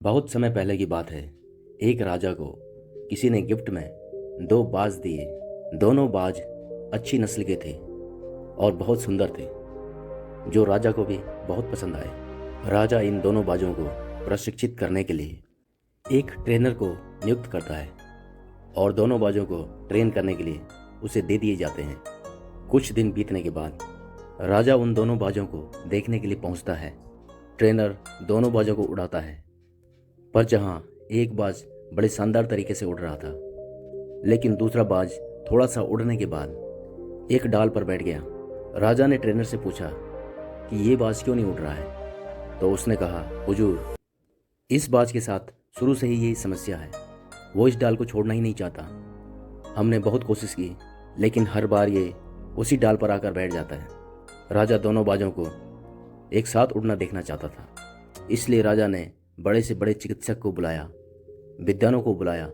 बहुत समय पहले की बात है। एक राजा को किसी ने गिफ्ट में दो बाज दिए। दोनों बाज अच्छी नस्ल के थे और बहुत सुंदर थे, जो राजा को भी बहुत पसंद आए। राजा इन दोनों बाजों को प्रशिक्षित करने के लिए एक ट्रेनर को नियुक्त करता है और दोनों बाजों को ट्रेन करने के लिए उसे दे दिए जाते हैं। कुछ दिन बीतने के बाद राजा उन दोनों बाजों को देखने के लिए पहुंचता है। ट्रेनर दोनों बाजों को उड़ाता है, पर जहां एक बाज बड़े शानदार तरीके से उड़ रहा था, लेकिन दूसरा बाज थोड़ा सा उड़ने के बाद एक डाल पर बैठ गया। राजा ने ट्रेनर से पूछा कि ये बाज क्यों नहीं उड़ रहा है। तो उसने कहा, हुजूर, इस बाज के साथ शुरू से ही यही समस्या है। वो इस डाल को छोड़ना ही नहीं चाहता। हमने बहुत कोशिश की, लेकिन हर बार ये उसी डाल पर आकर बैठ जाता है। राजा दोनों बाजों को एक साथ उड़ना देखना चाहता था, इसलिए राजा ने बड़े से बड़े चिकित्सक को बुलाया, विद्वानों को बुलाया।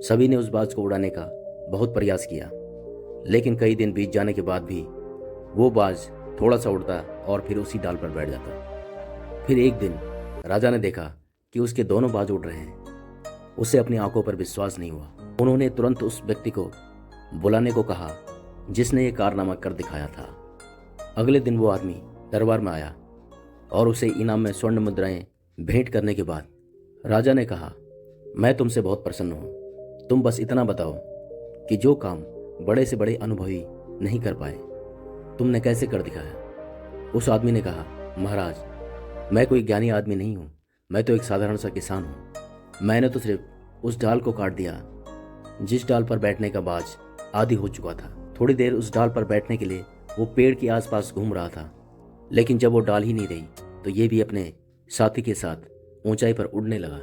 सभी ने उस बाज को उड़ाने का बहुत प्रयास किया, लेकिन कई दिन बीत जाने के बाद भी वो बाज थोड़ा सा उड़ता और फिर उसी डाल पर बैठ जाता। फिर एक दिन राजा ने देखा कि उसके दोनों बाज उड़ रहे हैं। उसे अपनी आंखों पर विश्वास नहीं हुआ। उन्होंने तुरंत उस व्यक्ति को बुलाने को कहा जिसने ये कारनामा कर दिखाया था। अगले दिन वो आदमी दरबार में आया और उसे इनाम में स्वर्ण मुद्राएं भेंट करने के बाद राजा ने कहा, मैं तुमसे बहुत प्रसन्न हूँ। तुम बस इतना बताओ कि जो काम बड़े से बड़े अनुभवी नहीं कर पाए, तुमने कैसे कर दिखाया। उस आदमी ने कहा, महाराज, मैं कोई ज्ञानी आदमी नहीं हूँ। मैं तो एक साधारण सा किसान हूँ। मैंने तो सिर्फ उस डाल को काट दिया जिस डाल पर बैठने का बाज आदी हो चुका था। थोड़ी देर उस डाल पर बैठने के लिए वो पेड़ के आसपास घूम रहा था, लेकिन जब वो डाल ही नहीं रही तो ये भी अपने साथी के साथ ऊंचाई पर उड़ने लगा।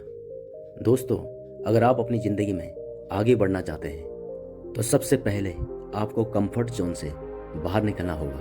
दोस्तों, अगर आप अपनी ज़िंदगी में आगे बढ़ना चाहते हैं तो सबसे पहले आपको कंफर्ट जोन से बाहर निकलना होगा।